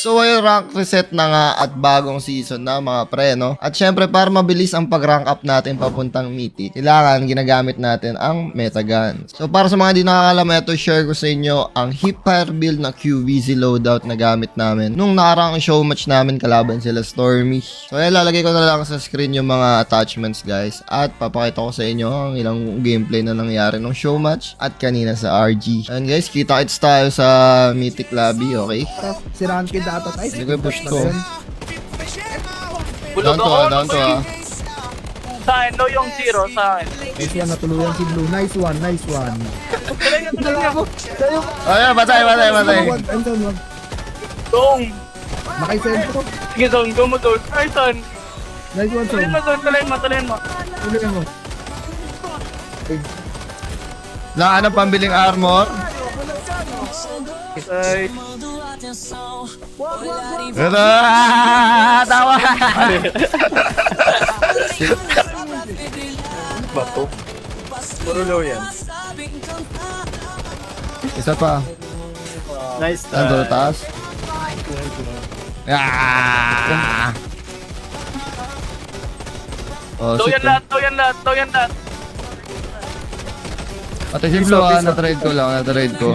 So ayun, rank reset na nga at bagong season na mga pre, no? At syempre para mabilis ang pag-rank up natin papuntang Mythic, kailangan ginagamit natin ang Metagun. So para sa mga hindi nakakalam, ito share ko sa inyo ang Hipfire build na QVZ loadout na gamit namin nung nakaraang show match namin kalaban sila Stormy. So ayun, lalagay ko na lang sa screen yung mga attachments guys at papakita ko sa inyo ang ilang gameplay na nangyari nung show match at kanina sa RG. Ayun guys, kita-kits tayo sa Mythic lobby, okay? Sirahan kid ata tayo. Hindi ko i-push to. Bulog Down to ako. down to Sa akin, no yung zero sa akin. Nice one, natuluyan si Blue. Nice one, nice one. Tuloy ako. Ayun, patay. Wag, Anton, wag. Dong. Nakisentro. Sige, Dong. Go mo, Dong. Ay, son. Nice one, Tuloy son. mo, Dong. Tuloy mo. Tuloyan mo. Wala ka ng pambiling armor. Ay. Tawa! Bato. Puro low yan. Isa pa. Nice. Nandun taas. Ah! Oh, Low shit. yan lahat. Low yan lahat. Low yan lahat. Pati si Flo, na-trade ko lang, na-trade ko.